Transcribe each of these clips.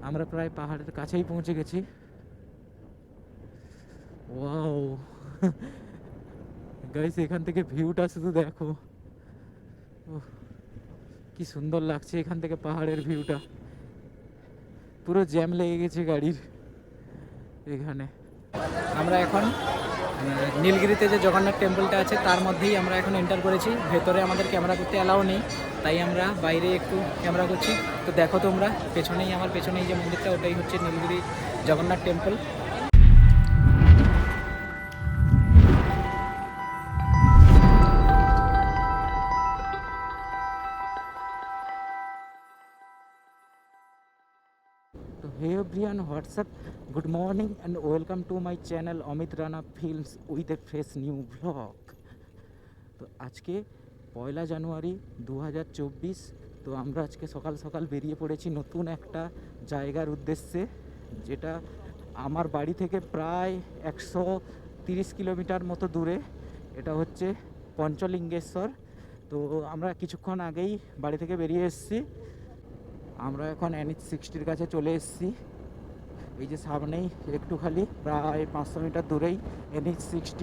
আমরা প্রায় পাহাড়ের কাছেই পৌঁছে গেছি। ওয়াও গাইস, এখান থেকে ভিউটা শুধু দেখো। ওহ, কি সুন্দর লাগছে এখান থেকে পাহাড়ের ভিউটা। পুরো জ্যাম লেগে গেছে গাড়ির এখানে। আমরা এখন নীলগিরিতে যে জগন্নাথ টেম্পলটা আছে তার মধ্যেই আমরা এখন এন্টার করেছি। ভেতরে আমাদের ক্যামেরা করতে অ্যালাউ নেই, তাই আমরা বাইরে একটু ক্যামেরা করছি। তো দেখো তোমরা, পেছনেই আমার পেছনেই যে মন্দিরটা, ওটাই হচ্ছে নীলগিরি জগন্নাথ টেম্পল। তো hey everyone, WhatsApp, good morning and welcome to my channel Amit Rana films with a fresh new blog. তো আজকে 1 জানুয়ারি 2024। তো আমরা আজকে সকাল সকাল বেরিয়ে পড়েছি নতুন একটা জায়গার উদ্দেশ্যে, যেটা আমার বাড়ি থেকে প্রায় 130 কিলোমিটার মতো দূরে। এটা হচ্ছে পঞ্চলিঙ্গেশ্বর। তো আমরা কিছুক্ষণ আগেই বাড়ি থেকে বেরিয়ে এসেছি। আমরা এখন NH60 কাছে চলে এসেছি। এই যে সামনেই একটু খালি প্রায় 500 মিটার দূরেই NH60।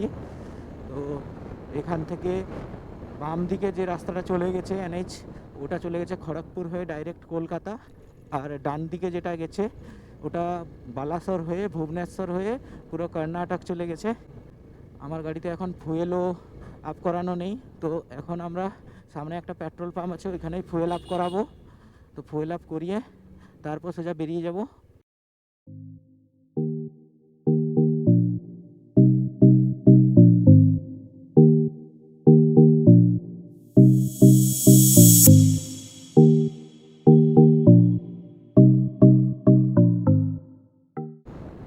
তো এখান থেকে বাম দিকে যে রাস্তাটা চলে গেছে NH, ওটা চলে গেছে খড়গপুর হয়ে ডাইরেক্ট কলকাতা। আর ডান দিকে যেটা গেছে ওটা বালাসর হয়ে ভুবনেশ্বর হয়ে পুরো কর্ণাটক চলে গেছে। আমার গাড়িতে এখন ফুয়েলও আপ করানো নেই, তো এখন আমরা সামনে একটা পেট্রোল পাম্প আছে, ওইখানেই ফুয়েল আপ করাবো। তো ফুয়েল আপ করিয়ে তারপর সোজা বেরিয়ে যাব।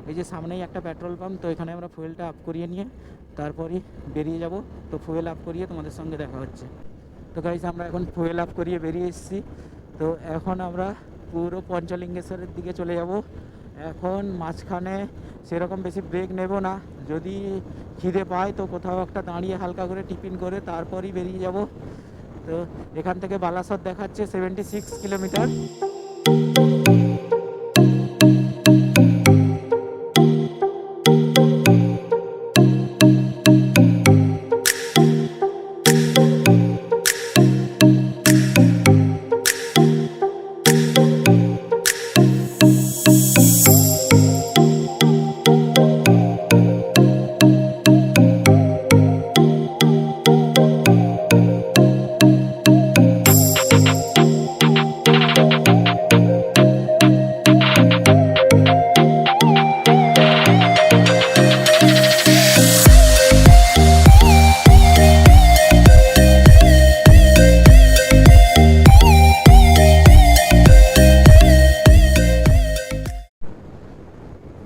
এই যে সামনেই একটা পেট্রোল পাম্প, তো এখানে আমরা ফুয়েলটা আপ করিয়ে নিয়ে তারপরই বেরিয়ে যাব। তো ফুয়েল আপ করিয়ে তোমাদের সঙ্গে দেখা হচ্ছে। তো গাইস, আমরা এখন ফুয়েল আপ করিয়ে বেরিয়ে এসেছি। তো এখন আমরা পুরো পঞ্চলিঙ্গেশ্বরের দিকে চলে যাব। এখন মাঝখানে সেরকম বেশি ব্রেক নেব না, যদি খিদে পায় তো কোথাও একটা দাঁড়িয়ে হালকা করে টিফিন করে তারপরই বেরিয়ে যাব। তো এখান থেকে বালাসর দেখাচ্ছে 76 কিলোমিটার।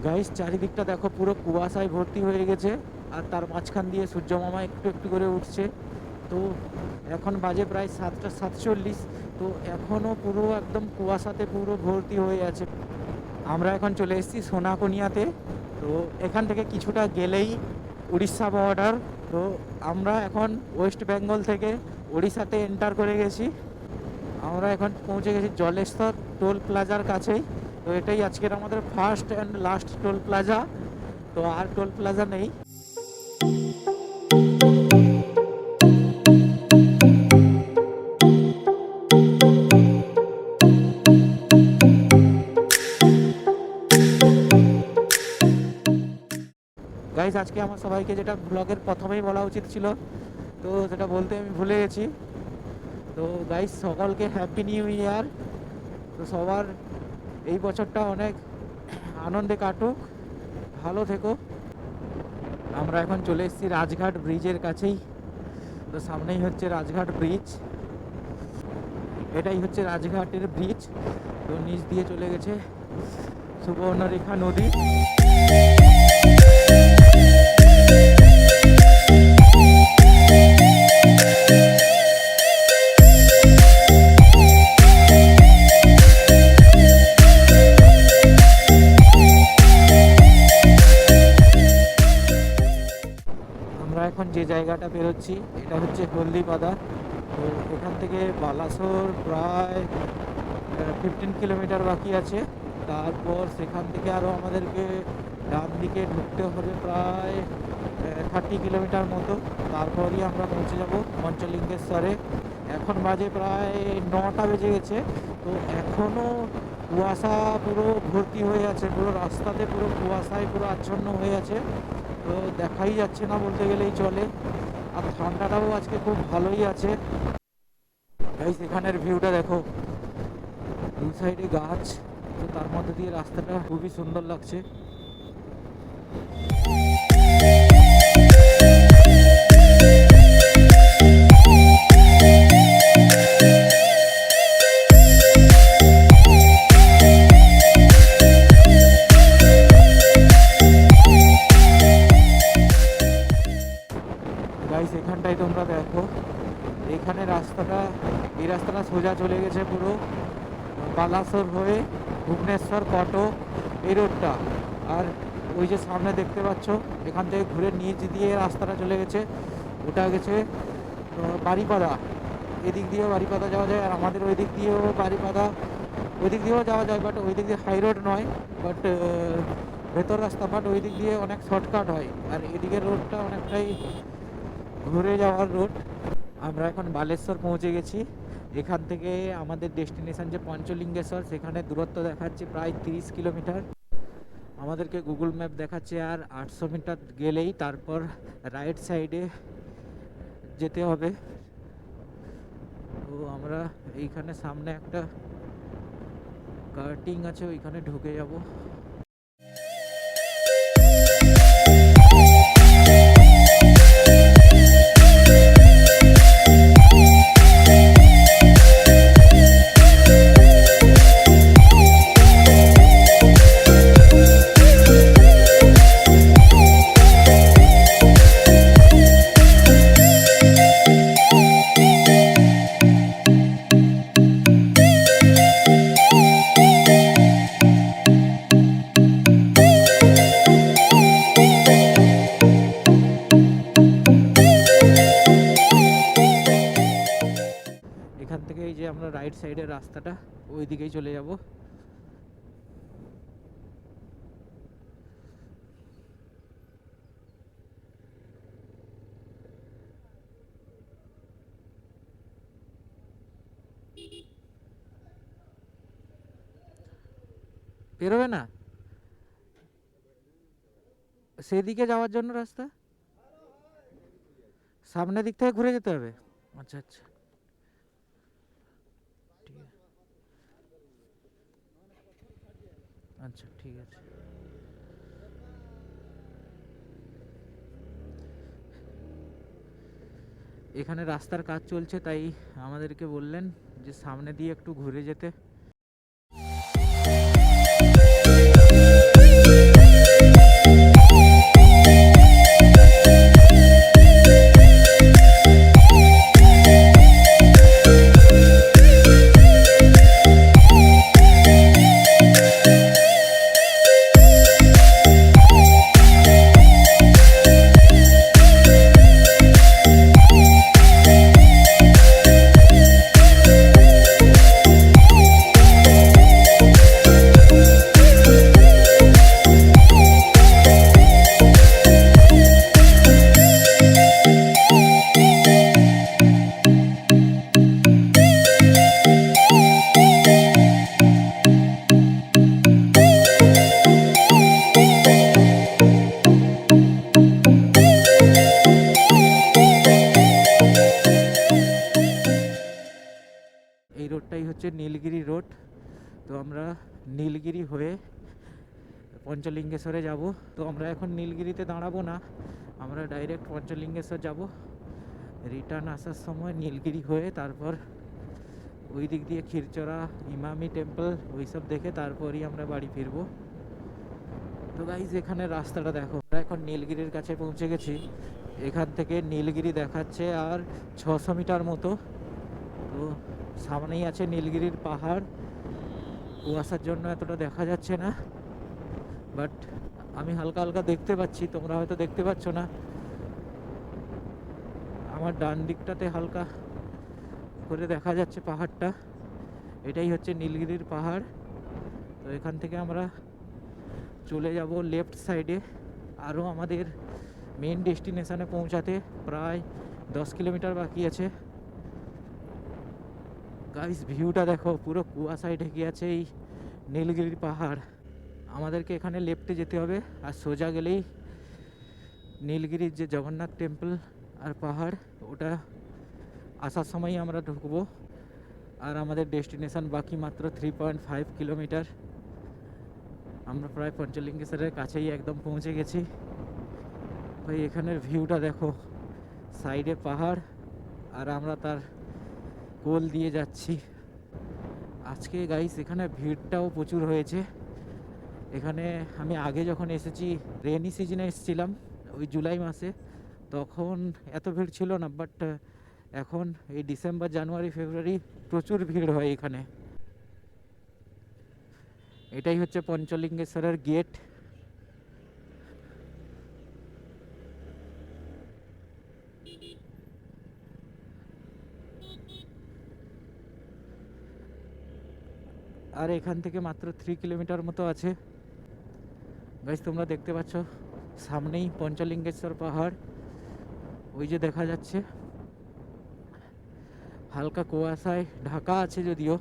গাইস, চারিদিকটা দেখো পুরো কুয়াশায় ভর্তি হয়ে গেছে, আর তার মাঝখান দিয়ে সূর্য মামা একটু একটু করে উঠছে। তো এখন বাজে প্রায় 7:47। তো এখনও পুরো একদম কুয়াশাতে পুরো ভর্তি হয়ে আছে। আমরা এখন চলে এসেছি সোনাকনিয়াতে। তো এখান থেকে কিছুটা গেলেই উড়িষ্যা বর্ডার। তো আমরা এখন ওয়েস্ট বেঙ্গল থেকে উড়িষ্যাতে এন্টার করে গেছি। আমরা এখন পৌঁছে গেছি জলেশ্বর টোল প্লাজার কাছেই। তো এটাই আজকের আমাদের first and last toll plaza. তো আর টোল প্লাজা নেই। গাইস, আজকে আমার সবাইকে যেটা ব্লগের প্রথমেই বলা উচিত ছিল, তো সেটা বলতে আমি ভুলে গেছি। তো গাইস, সকলকে হ্যাপি নিউ ইয়ার। তো সবার এই বছরটা অনেক আনন্দে কাটুক, ভালো থেকো। আমরা এখন চলে এসেছি রাজঘাট ব্রিজের কাছেই। তো সামনেই হচ্ছে রাজঘাট ব্রিজ, এটাই হচ্ছে রাজঘাটের ব্রিজ। তো নিচ দিয়ে চলে গেছে সুবর্ণরেখা নদী। আমরা এখন যে জায়গাটা বেরোচ্ছি এটা হচ্ছে হলদিবাদা। তো এখান থেকে বালাসোর প্রায় 15 কিলোমিটার বাকি আছে। তারপর সেখান থেকে আরও আমাদেরকে ডান দিকে ঢুকতে হবে প্রায় 30 কিলোমিটার মতো, তারপরই আমরা পৌঁছে যাব পঞ্চলিঙ্গেশ্বরে। এখন বাজে প্রায় 9টা বেজে গেছে, তো এখনও কুয়াশা পুরো ভর্তি হয়ে আছে, পুরো রাস্তাতে পুরো কুয়াশায় পুরো আচ্ছন্ন হয়ে আছে, তো দেখাই যাচ্ছে না বলতে গেলেই চলে। আর ঠান্ডাটাও আজকে খুব ভালোই আছে। গাইস এখানের ভিউটা দেখো, দুই সাইডে গাছ, তো তার মধ্যে দিয়ে রাস্তাটা খুবই সুন্দর লাগছে। গাইস এখানটায় তোমরা দেখো, এখানে রাস্তাটা, এই রাস্তাটা সোজা চলে গেছে পুরো বালাসোর হয়ে ভুবনেশ্বর কটক এই রোডটা। আর ওই যে সামনে দেখতে পাচ্ছ, এখান থেকে ঘুরে নিচ দিয়ে রাস্তাটা চলে গেছে, ওটা গেছে বারিপাদা। এদিক দিয়েও বারিপাদা যাওয়া যায়, আর আমাদের ওই দিক দিয়েও বারিপাদা, ওই দিক দিয়েও যাওয়া যায়, বাট ওই দিক দিয়ে হাই রোড নয়, বাট ভেতর রাস্তা, বাট ওই দিক দিয়ে অনেক শর্টকাট হয়। আর এদিকের রোডটা অনেকটাই ঘুরে যাওয়ার রোড। আমরা এখন বালেশ্বর পৌঁছে গেছি। এখান থেকে আমাদের ডেস্টিনেশন যে পঞ্চলিঙ্গেশ্বর, সেখানে দূরত্ব দেখাচ্ছে প্রায় 30 কিলোমিটার। আমাদেরকে গুগল ম্যাপ দেখাচ্ছে আর 800 মিটার গেলেই তারপর রাইট সাইডে যেতে হবে। তো আমরা এইখানে সামনে একটা কার্টিং আছে, ওইখানে ঢুকে যাব। এখান থেকে এই যে আমরা রাইট সাইডের রাস্তাটা, ওই দিকেই চলে যাব। বেরোবে না সেদিকে যাওয়ার জন্য রাস্তা, সামনের দিক থেকে ঘুরে যেতে হবে। আচ্ছা আচ্ছা, ঠিক আছে, আচ্ছা ঠিক আছে। এখানে রাস্তার কাজ চলছে, তাই আমাদেরকে বললেন যে সামনে দিয়ে একটু ঘুরে যেতে। এই রোডটাই হচ্ছে নীলগিরি রোড। তো আমরা নীলগিরি হয়ে পঞ্চলিঙ্গেশ্বরে যাব। তো আমরা এখন নীলগিরিতে দাঁড়াবো না, আমরা ডাইরেক্ট পঞ্চলিঙ্গেশ্বর যাব। রিটার্ন আসার সময় নীলগিরি হয়ে তারপর ওই দিক দিয়ে ক্ষীরচোরা, ইমামি টেম্পল ওইসব দেখে তারপরই আমরা বাড়ি ফিরবো। তো গাইজ এখানে রাস্তাটা দেখো, আমরা এখন নীলগিরির কাছে পৌঁছে গেছি। এখান থেকে নীলগিরি দেখাচ্ছে আর 600 মিটার মতো। তো সামনেই আছে নীলগিরির পাহাড়। কুয়াশার জন্য এতটা দেখা যাচ্ছে না, বাট আমি হালকা হালকা দেখতে পাচ্ছি, তোমরা হয়তো দেখতে পাচ্ছ না। আমার ডান দিকটাতে হালকা করে দেখা যাচ্ছে পাহাড়টা, এটাই হচ্ছে নীলগিরির পাহাড়। তো তো এখান থেকে আমরা চলে যাব লেফট সাইডে। আরও আমাদের মেন ডেস্টিনেশানে পৌঁছাতে প্রায় 10 কিলোমিটার বাকি আছে। গাইস ভিউটা দেখো, পুরো কুয়াশায় ঢেকে আছে এই নীলগিরি পাহাড়। আমাদেরকে এখানে লেফটে যেতে হবে, আর সোজা গেলেই নীলগিরির যে জগন্নাথ টেম্পল আর পাহাড়, ওটা আসার সময় আমরা ঢুকবো। আর আমাদের ডেস্টিনেশন বাকি মাত্র 3.5 কিলোমিটার। আমরা প্রায় পঞ্চলিঙ্গেশ্বরের কাছেই একদম পৌঁছে গেছি। ভাই এখানের ভিউটা দেখো, সাইডে পাহাড় আর আমরা তার কোল দিয়ে যাচ্ছি। আজকে গাইস এখানে ভিড়টাও প্রচুর হয়েছে। এখানে আমি আগে যখন এসেছি, রেনি সিজনে এসেছিলাম ওই জুলাই মাসে, তখন এত ভিড় ছিল না, বাট এখন এই ডিসেম্বর, জানুয়ারি, ফেব্রুয়ারি প্রচুর ভিড় হয় এখানে। এটাই হচ্ছে পঞ্চলিঙ্গেশ্বরের গেট। আর এখান থেকে মাত্র 3 কিলোমিটার মতো আছে। গাইস তোমরা দেখতে পাচ্ছ সামনেই পঞ্চলিঙ্গেশ্বর পাহাড়, ওই যে দেখা যাচ্ছে। হালকা কুয়াশায় ঢাকা আছে যদিও,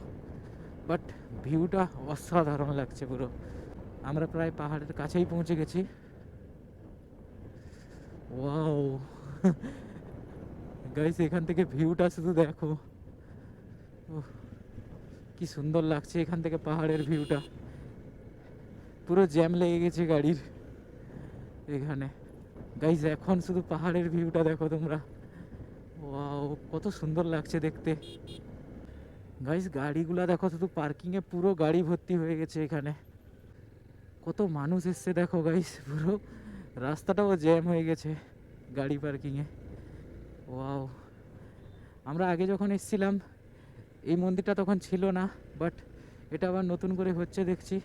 বাট ভিউটা অসাধারণ লাগছে পুরো। আমরা প্রায় পাহাড়ের কাছেই পৌঁছে গেছি। ওয়াও গাইস এখান থেকে ভিউটা শুধু দেখো, কি সুন্দর লাগছে এখান থেকে পাহাড়ের ভিউটা। পুরো জ্যাম লেগে গেছে গাড়ির এখানে। গাইস এখন শুধু পাহাড়ের ভিউটা দেখো তোমরা, ওয়াও কত সুন্দর লাগছে দেখতে। গাইস গাড়িগুলা দেখো, শুধু পার্কিংয়ে পুরো গাড়ি ভর্তি হয়ে গেছে এখানে। কত মানুষ এসছে দেখো গাইস, পুরো রাস্তাটাও জ্যাম হয়ে গেছে গাড়ি পার্কিংয়ে। ওয়াও, আমরা আগে যখন এসেছিলাম এই মন্দিরটা তখন ছিল না, বাট এটা আবার নতুন করে হচ্ছে দেখছি।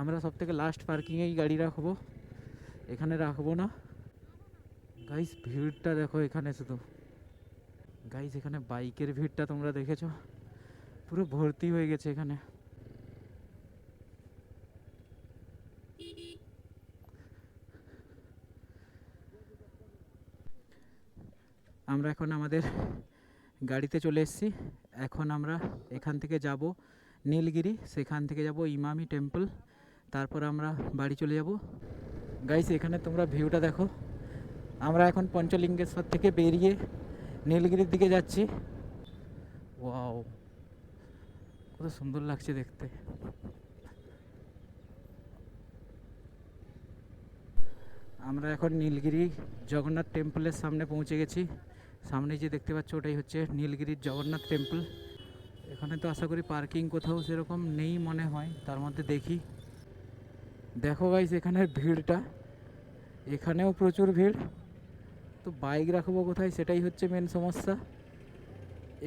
আমরা সব থেকে লাস্ট পার্কিংয়েই গাড়ি রাখবো, এখানে রাখবো না। গাইস ভিড়টা দেখো এখানে শুধু। গাইস এখানে বাইকের ভিড়টা তোমরা দেখেছো, পুরো ভর্তি হয়ে গেছে এখানে। আমরা এখন আমাদের গাড়িতে চলে এসেছি। এখন আমরা এখান থেকে যাব নীলগিরি, সেখান থেকে যাব ইমামি টেম্পল, তারপর আমরা বাড়ি চলে যাব। গাইস এখানে তোমরা ভিউটা দেখো, আমরা এখন পঞ্চলিঙ্গেশ্বর থেকে বেরিয়ে নীলগিরির দিকে যাচ্ছি। ওয়াও কত সুন্দর লাগছে দেখতে। আমরা এখন নীলগিরি জগন্নাথ টেম্পলের সামনে পৌঁছে গেছি। সামনে যে দেখতে পাচ্ছ ওটাই হচ্ছে নীলগিরির জগন্নাথ টেম্পল। এখানে তো আশা করি পার্কিং কোথাও সেরকম নেই মনে হয়, তার মধ্যে দেখি। দেখো গাইস এখানের ভিড়টা, এখানেও প্রচুর ভিড়। তো বাইক রাখবো কোথায়, সেটাই হচ্ছে মেন সমস্যা।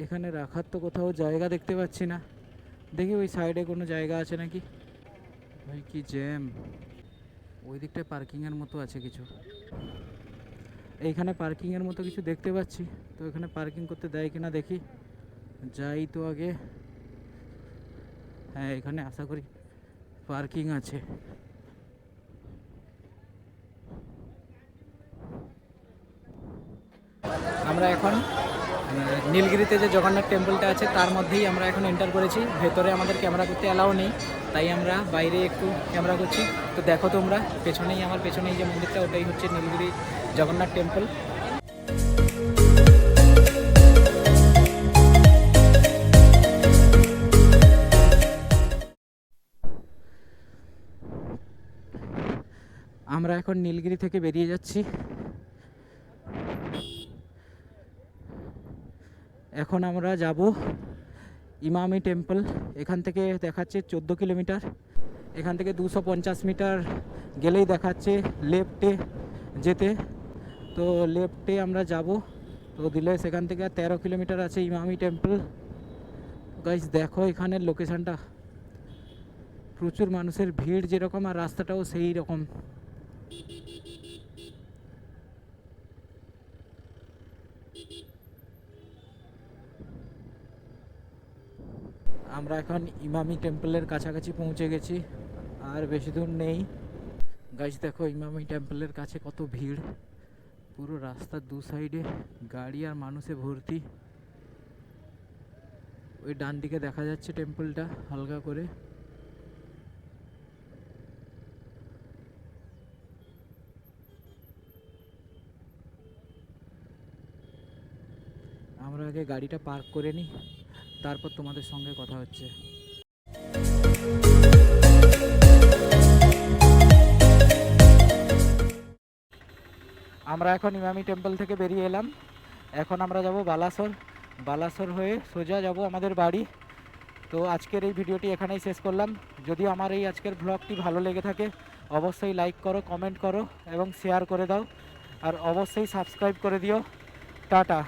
এখানে রাখার তো কোথাও জায়গা দেখতে পাচ্ছি না। দেখি ওই সাইডে কোনো জায়গা আছে নাকি। ভাই কি জ্যাম, ওই দিকটায় পার্কিংয়ের মতো আছে কিছু, এইখানে পার্কিংয়ের মতো কিছু দেখতে পাচ্ছি। তো এখানে পার্কিং করতে দেয় কিনা দেখি, যাই তো আগে। হ্যাঁ এখানে আশা করি পার্কিং আছে। আমরা এখন নীলগিরিতে যে জগন্নাথ টেম্পলটা আছে তার মধ্যেই আমরা এখন এন্টার করেছি। ভেতরে আমাদের ক্যামেরা করতে অ্যালাউ নেই, তাই আমরা বাইরে একটু ক্যামেরা করছি। তো দেখো তোমরা পেছনেই, আমার পেছনেই যে মন্দিরটা, ওটাই হচ্ছে নীলগিরি জগন্নাথ টেম্পল। আমরা এখন নীলগিরি থেকে বেরিয়ে যাচ্ছি। এখন আমরা যাব ইমামি টেম্পল। এখান থেকে দেখাচ্ছে 14 কিলোমিটার। এখান থেকে 250 মিটার গেলেই দেখাচ্ছে লেফটে যেতে। তো লেফটে আমরা যাব, তো দিলে সেখান থেকে 13 কিলোমিটার আছে ইমামি টেম্পল। গাইস দেখো এখানের লোকেশানটা, প্রচুর মানুষের ভিড় যেরকম, আর রাস্তাটাও সেই রকম। আমরা এখন ইমামি টেম্পলের কাছাকাছি পৌঁছে গেছি, আর বেশি দূর নেই। গাইস দেখো ইমামি টেম্পলের কাছে কত ভিড়, পুরো রাস্তার দু সাইডে গাড়ি আর মানুষে ভর্তি। ওই ডান দিকে দেখা যাচ্ছে টেম্পলটা হালকা করে। আমরা আগে গাড়িটা পার্ক করে নিই, তারপর তোমাদের সঙ্গে কথা হচ্ছে। আমরা এখন ইমামি টেম্পল থেকে বেরিয়ে এলাম। এখন আমরা যাব বালাসোর। বালাসোর হয়ে সোজা যাব আমাদের বাড়ি। তো আজকের এই ভিডিওটি এখানেই শেষ করলাম। যদি আমার এই আজকের ব্লগটি ভালো লেগে থাকে অবশ্যই লাইক করো, কমেন্ট করো এবং শেয়ার করে দাও, আর অবশ্যই সাবস্ক্রাইব করে দিও। টাটা।